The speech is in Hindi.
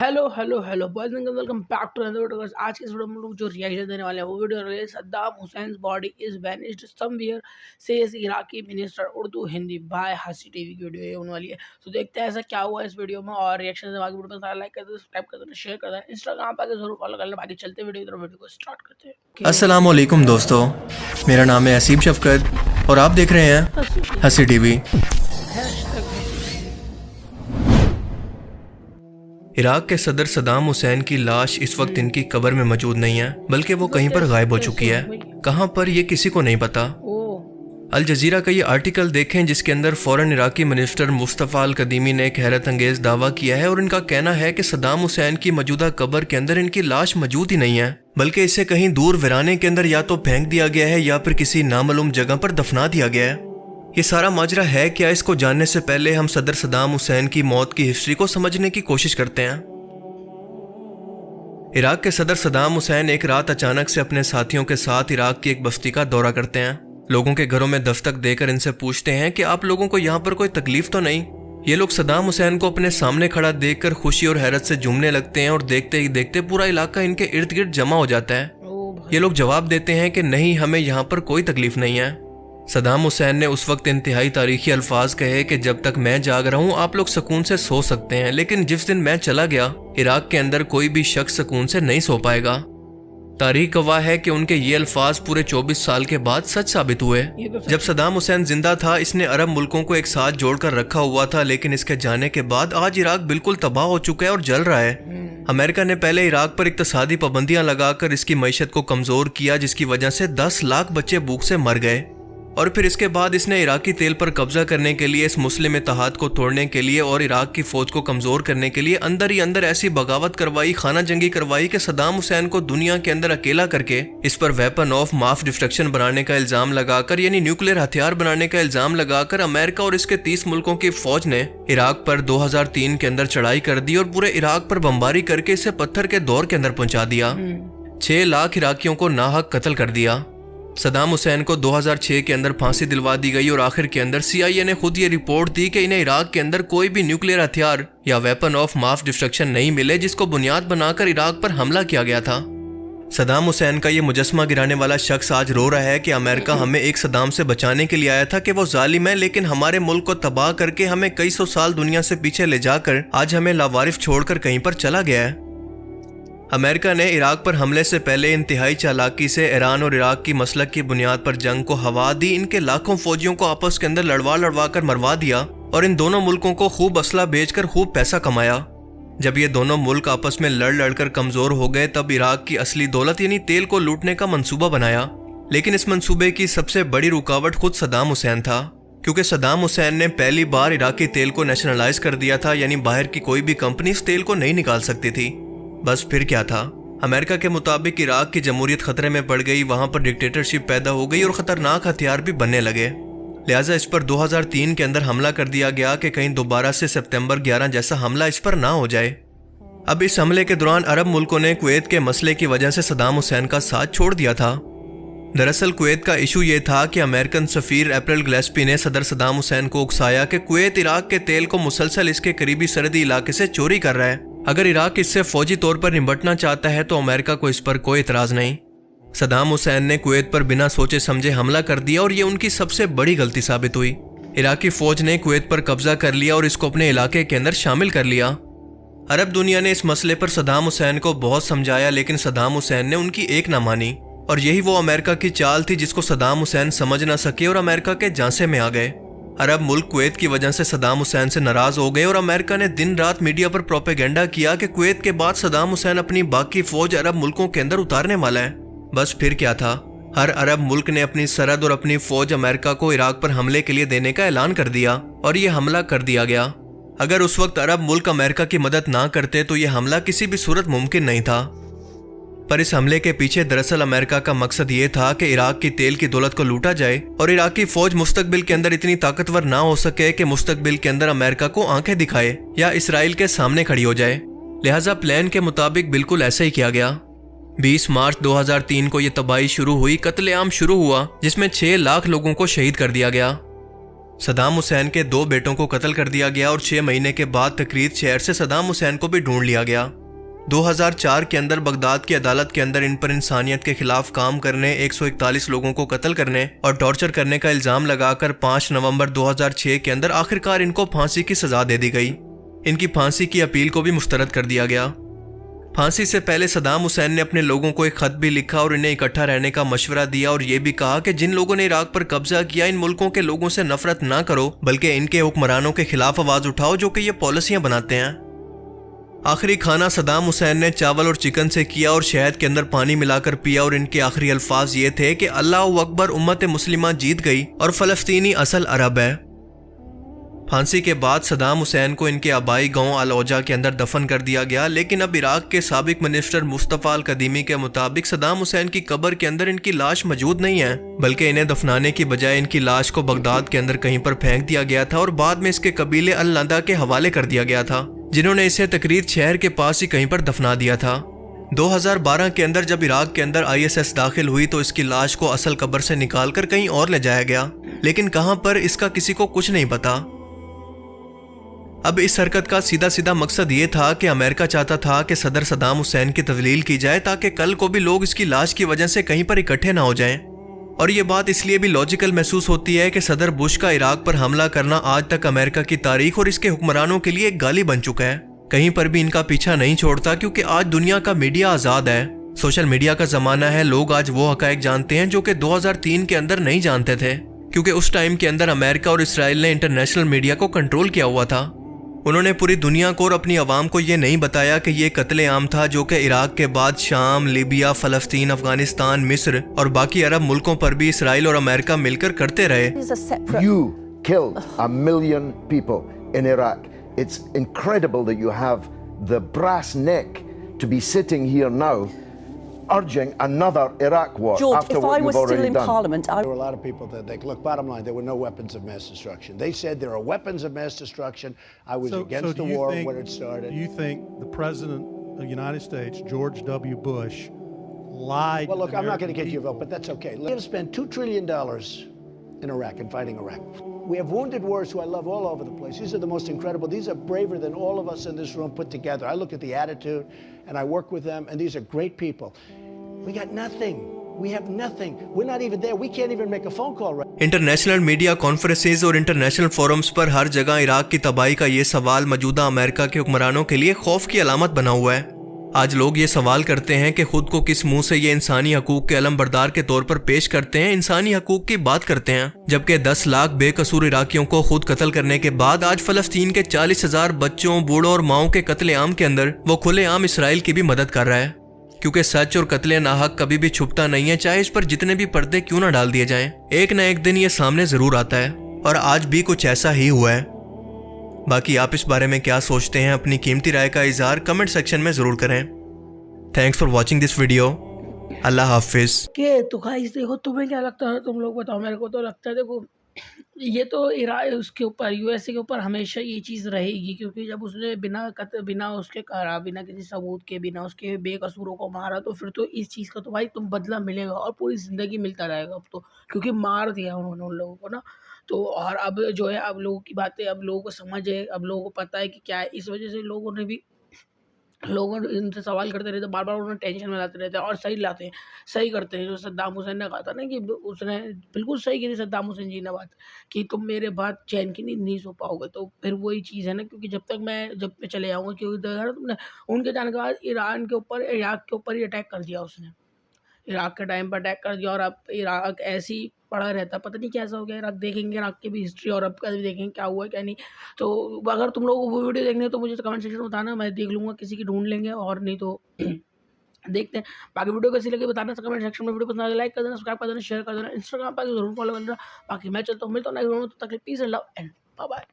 Hello hello hello boys and girls, welcome back to another video. आज के इस वीडियो में हम लोग जो रिएक्शन देने वाले हैं वो वीडियो है Saddam Hussein body is vanished somewhere says Iraqi minister Urdu Hindi by हसी टीवी की वीडियो ये होने वाली है। तो देखते हैं ऐसा क्या हुआ इस वीडियो में और रिएक्शन से आगे वीडियो में लाइक कर दो, सब्सक्राइब कर दो, शेयर कर दो, इंस्टाग्राम पर जरूर फॉलो कर लेना। बाकी चलते वीडियो को स्टार्ट करते हैं। अस्सलाम वालेकुम दोस्तों, मेरा नाम है असीम शफकत और आप देख रहे हैं हसी टीवी। इराक के सदर सद्दाम हुसैन की लाश इस वक्त इनकी कब्र में मौजूद नहीं है, बल्कि वो कहीं पर गायब हो चुकी है। कहां पर ये किसी को नहीं पता। अल जजीरा का ये आर्टिकल देखें जिसके अंदर फौरन इराकी मिनिस्टर मुस्तफ़ा अल कदीमी ने एक हैरत अंगेज दावा किया है और इनका कहना है कि सद्दाम हुसैन की मौजूदा कब्र के अंदर इनकी लाश मौजूद ही नहीं है, बल्कि इसे कहीं दूर वीराने के अंदर या तो फेंक दिया गया है या फिर किसी नामालूम जगह पर दफना दिया गया है। ये सारा माजरा है क्या, इसको जानने से पहले हम सदर सद्दाम हुसैन की मौत की हिस्ट्री को समझने की कोशिश करते हैं। इराक के सदर सद्दाम हुसैन एक रात अचानक से अपने साथियों के साथ इराक की एक बस्ती का दौरा करते हैं। लोगों के घरों में दस्तक देकर इनसे पूछते हैं कि आप लोगों को यहाँ पर कोई तकलीफ तो नहीं। ये लोग सद्दाम हुसैन को अपने सामने खड़ा देखकर खुशी और हैरत से झूमने लगते हैं और देखते ही देखते पूरा इलाका इनके इर्द गिर्द जमा हो जाता है। ये लोग जवाब देते हैं कि नहीं, हमें यहाँ पर कोई तकलीफ नहीं है। सद्दाम हुसैन ने उस वक्त इंतहाई तारीखी अल्फाज कहे कि जब तक मैं जाग रहा हूँ आप लोग सुकून से सो सकते हैं, लेकिन जिस दिन मैं चला गया इराक के अंदर कोई भी शख्स सुकून से नहीं सो पाएगा। तारीख गवाह है कि उनके ये अल्फाज पूरे 24 साल के बाद सच साबित हुए। जब सद्दाम हुसैन जिंदा था इसने अरब मुल्कों को एक साथ जोड़कर रखा हुआ था, लेकिन इसके जाने के बाद आज इराक बिल्कुल तबाह हो चुका है और जल रहा है। अमेरिका ने पहले इराक पर इक्तसादी पाबंदियां लगाकर इसकी मईशत को कमजोर किया, जिसकी वजह से 10 लाख बच्चे भूख से मर गए। और फिर इसके बाद इसने इराकी तेल पर कब्जा करने के लिए, इस मुस्लिम इत्तेहाद को तोड़ने के लिए और इराक की फौज को कमजोर करने के लिए अंदर ही अंदर ऐसी बगावत करवाई, खाना जंगी करवाई कि सद्दाम हुसैन को दुनिया के अंदर अकेला करके इस पर वेपन ऑफ मास डिस्ट्रक्शन बनाने का इल्जाम लगाकर, यानी न्यूक्लियर हथियार बनाने का इल्जाम लगाकर अमेरिका और इसके 30 मुल्कों की फौज ने इराक पर 2003 के अंदर चढ़ाई कर दी और पूरे इराक पर बमबारी करके इसे पत्थर के दौर के अंदर पहुंचा दिया। 6 लाख इराकियों को नाहक कत्ल कर दिया। सद्दाम हुसैन को 2006 के अंदर फांसी दिलवा दी गई और आखिर के अंदर CIA ने खुद ये रिपोर्ट दी कि इन्हें इराक के अंदर कोई भी न्यूक्लियर हथियार या वेपन ऑफ मास डिस्ट्रक्शन नहीं मिले, जिसको बुनियाद बनाकर इराक पर हमला किया गया था। सद्दाम हुसैन का ये मुजस्मा गिराने वाला शख्स आज रो रहा है कि अमेरिका हमें एक सद्दाम से बचाने के लिए आया था कि वो जालिम है, लेकिन हमारे मुल्क को तबाह करके हमें कई सौ साल दुनिया से पीछे ले जाकर आज हमें लावारिफ छोड़कर कहीं पर चला गया है। अमेरिका ने इराक पर हमले से पहले इंतहाई चालाकी से ईरान और इराक की मसलक की बुनियाद पर जंग को हवा दी, इनके लाखों फौजियों को आपस के अंदर लड़वा कर मरवा दिया और इन दोनों मुल्कों को खूब असला बेचकर खूब पैसा कमाया। जब ये दोनों मुल्क आपस में लड़ कर कमजोर हो गए तब इराक की असली दौलत यानी तेल को लूटने का मंसूबा बनाया, लेकिन इस मंसूबे की सबसे बड़ी रुकावट खुद सद्दाम हुसैन था, क्योंकि सद्दाम हुसैन ने पहली बार इराकी तेल को नेशनलाइज कर दिया था, यानी बाहर की कोई भी कंपनी इस तेल को नहीं निकाल सकती थी। बस फिर क्या था, अमेरिका के मुताबिक इराक की जमहूरियत खतरे में पड़ गई, वहां पर डिक्टेटरशिप पैदा हो गई और खतरनाक हथियार भी बनने लगे। लिहाजा इस पर 2003 के अंदर हमला कर दिया गया कि कहीं दोबारा से सितंबर 11 जैसा हमला इस पर ना हो जाए। अब इस हमले के दौरान अरब मुल्कों ने कुवैत के मसले की वजह से सद्दाम हुसैन का साथ छोड़ दिया था। दरअसल कुवैत का इशू ये था कि अमेरिकन सफीर अप्रैल गिलेस्पी ने सदर सद्दाम हुसैन को उकसाया कि कुवैत इराक के तेल को मुसलसल इसके करीबी सरहदी इलाके से चोरी कर रहा है। अगर इराक इससे फौजी तौर पर निपटना चाहता है तो अमेरिका को इस पर कोई इतराज नहीं। सद्दाम हुसैन ने कुवैत पर बिना सोचे समझे हमला कर दिया और ये उनकी सबसे बड़ी गलती साबित हुई। इराकी फौज ने कुवैत पर कब्जा कर लिया और इसको अपने इलाके के अंदर शामिल कर लिया। अरब दुनिया ने इस मसले पर सद्दाम हुसैन को बहुत समझाया, लेकिन सद्दाम हुसैन ने उनकी एक ना मानी और यही वो अमेरिका की चाल थी जिसको सद्दाम हुसैन समझ ना सके और अमेरिका के झांसे में आ गए। अरब मुल्क कुवैत की वजह से सद्दाम हुसैन से नाराज हो गए और अमेरिका ने दिन रात मीडिया पर प्रोपेगेंडा किया कि कुवैत के बाद सद्दाम हुसैन अपनी बाकी फौज अरब मुल्कों के अंदर उतारने वाला है। बस फिर क्या था, हर अरब मुल्क ने अपनी सरहद और अपनी फौज अमेरिका को इराक पर हमले के लिए देने का ऐलान कर दिया और ये हमला कर दिया गया। अगर उस वक्त अरब मुल्क अमेरिका की मदद ना करते तो यह हमला किसी भी सूरत मुमकिन नहीं था। पर इस हमले के पीछे दरअसल अमेरिका का मकसद ये था कि इराक की तेल की दौलत को लूटा जाए और इराकी फौज मुस्तकबिल के अंदर इतनी ताकतवर ना हो सके कि मुस्तकबिल के अंदर अमेरिका को आंखें दिखाए या इसराइल के सामने खड़ी हो जाए। लिहाजा प्लान के मुताबिक बिल्कुल ऐसा ही किया गया। 20 मार्च 2003 को यह तबाही शुरू हुई, कत्लेआम शुरू हुआ जिसमें 6 लाख लोगों को शहीद कर दिया गया। सदाम हुसैन के 2 बेटों को कत्ल कर दिया गया और 6 महीने के बाद तकरीर शहर से सदाम हुसैन को भी ढूंढ लिया गया। 2004 के अंदर बगदाद की अदालत के अंदर इन पर इंसानियत के खिलाफ काम करने, 141 लोगों को कत्ल करने और टॉर्चर करने का इल्जाम लगाकर 5 नवंबर 2006 के अंदर आखिरकार इनको फांसी की सजा दे दी गई। इनकी फांसी की अपील को भी मुस्तरद कर दिया गया। फांसी से पहले सदाम हुसैन ने अपने लोगों को एक खत भी लिखा और इन्हें इकट्ठा रहने का मशवरा दिया और ये भी कहा कि जिन लोगों ने इराक पर कब्जा किया, इन मुल्कों के लोगों से नफरत ना करो, बल्कि इनके हुक्मरानों के खिलाफ आवाज उठाओ जो कि ये पॉलिसियां बनाते हैं। आखिरी खाना सदाम हुसैन ने चावल और चिकन से किया और शहद के अंदर पानी मिलाकर पिया और इनके आखिरी अल्फाज ये थे कि अल्लाह अकबर, उम्मत मुस्लिमा जीत गई और फलस्तीनी असल अरब है। फांसी के बाद सदाम हुसैन को इनके आबाई गांव अल-औजा के अंदर दफन कर दिया गया, लेकिन अब इराक के साबिक मिनिस्टर मुस्तफ़ा अल-कदीमी के मुताबिक सदाम हुसैन की कब्र के अंदर इनकी लाश मौजूद नहीं है, बल्कि इन्हें दफनाने की बजाय इनकी लाश को बगदाद के अंदर कहीं पर फेंक दिया गया था और बाद में इसके कबीले अल-नदा के हवाले कर दिया गया था, जिन्होंने इसे तकरीर शहर के पास ही कहीं पर दफना दिया था। 2012 के अंदर जब इराक के अंदर ISS दाखिल हुई तो इसकी लाश को असल कब्र से निकालकर कहीं और ले जाया गया, लेकिन कहां पर इसका किसी को कुछ नहीं पता। अब इस हरकत का सीधा सीधा मकसद ये था कि अमेरिका चाहता था कि सदर सदाम हुसैन की तजलील की जाए ताकि कल को भी लोग इसकी लाश की वजह से कहीं पर इकट्ठे ना हो जाएं। और ये बात इसलिए भी लॉजिकल महसूस होती है कि सदर बुश का इराक पर हमला करना आज तक अमेरिका की तारीख और इसके हुक्मरानों के लिए एक गाली बन चुका है। कहीं पर भी इनका पीछा नहीं छोड़ता, क्योंकि आज दुनिया का मीडिया आज़ाद है, सोशल मीडिया का ज़माना है। लोग आज वो हकायक जानते हैं जो कि 2003 के अंदर नहीं जानते थे, क्योंकि उस टाइम के अंदर अमेरिका और इसराइल ने इंटरनेशनल मीडिया को कंट्रोल किया हुआ था। उन्होंने पूरी दुनिया को और अपनी आवाम को ये नहीं बताया कि ये कत्ले आम था जो कि इराक के बाद शाम, लीबिया, फलस्तीन, अफगानिस्तान, मिस्र और बाकी अरब मुल्कों पर भी इसराइल और अमेरिका मिलकर करते रहे। You killed 1 million people in Iraq. It's incredible that you have the brass neck to be sitting here now urging another Iraq war. George, after if what I you've was still already in done. Parliament, There were a lot of people that think, look, bottom line, there were no weapons of mass destruction. They said there are weapons of mass destruction. I was against the war when it started. Do you think the President of the United States, George W. Bush, lied? Well, look, to the I'm not going to American get your vote, people? but that's okay. We have spent $2 trillion in Iraq and fighting Iraq. We have wounded warriors who I love all over the place. These are the most incredible. These are braver than all of us in this room put together. I look at the attitude and I work with them, and these are great people. We got nothing. We have nothing. We're not even there. We can't even make a phone call right. International media conferences और इंटरनेशनल फोरम्स पर हर जगह इराक की तबाही का ये सवाल मौजूदा अमेरिका के हुक्मरानों के लिए खौफ की अलामत बना हुआ है। आज लोग ये सवाल करते हैं कि खुद को किस मुंह से ये इंसानी हकूक के अलमबरदार के तौर पर पेश करते हैं, इंसानी हकूक की बात करते हैं, जबकि 10 लाख बेकसूर इराकियों को खुद कत्ल करने के बाद आज फलस्तीन के 40,000 बच्चों, बूढ़ों और माओं के कत्लेआम के अंदर वो खुलेआम इसराइल की भी मदद कर रहा है। क्योंकि सच और कत्ले नाहक कभी भी छुपता नहीं है, चाहे इस पर जितने भी पर्दे क्यों ना डाल दिए जाएं, एक ना एक दिन ये सामने जरूर आता है, और आज भी कुछ ऐसा ही हुआ है। बाकी आप इस बारे में क्या सोचते हैं, अपनी कीमती राय का इजहार कमेंट सेक्शन में जरूर करें। Thanks for watching this video. अल्लाह हाफिज। के तो गाइस देखो, तुम्हें क्या लगता है, तुम लोग बताओ। मेरे को तो लगता है देखो, ये तो उसके ऊपर यूएसए के ऊपर हमेशा ये चीज़ रहेगी, क्योंकि जब उसने बिना उसके करा, बिना किसी सबूत के, बिना उसके बेकसूरों को मारा, तो फिर तो इस चीज़ का तो भाई तुम बदला मिलेगा और पूरी ज़िंदगी मिलता रहेगा अब तो, क्योंकि मार दिया उन्होंने उन लोगों को ना। तो और अब जो है, अब लोगों की बातें, अब लोगों को समझ है, अब लोगों को पता है कि क्या है। इस वजह से लोगों ने भी इनसे सवाल करते रहते, बार बार उन्हें टेंशन में लाते रहते हैं और सही लाते हैं, सही करते हैं। जो सद्दाम हुसैन ने कहा था ना, कि उसने बिल्कुल सही की थी सद्दाम हुसैन जी ने बात, कि तुम मेरे बाद चैन की नींद नहीं सो पाओगे। तो फिर वही चीज़ है ना, क्योंकि जब मैं चले जाऊँगा, क्योंकि तुमने उनके जाने के बाद इराक के ऊपर ही अटैक कर दिया उसने, इराक के टाइम पर अटैक कर दिया। और अब इराक ऐसे ही पड़ा रहता, पता नहीं कैसा हो गया इराक। देखेंगे इराक की भी हिस्ट्री और अब का भी देखेंगे क्या हुआ क्या नहीं। तो अगर तुम लोगों को वो वीडियो देखनी है तो मुझे कमेंट सेक्शन में बताना, मैं देख लूँगा, किसी की ढूंढ लेंगे, और नहीं तो देखते हैं। बाकी वीडियो कैसी लगी बताना कमेंट सेक्शन में। वीडियो पसंद आए लाइक कर देना, सब्सक्राइब कर देना, शेयर कर देना, इंस्टाग्राम पर जरूर फॉलो कर देना। बाकी मैं चलता हूँ, मिलता हूँ नेक्स्ट वीडियो में। तब तक peace and love and bye bye.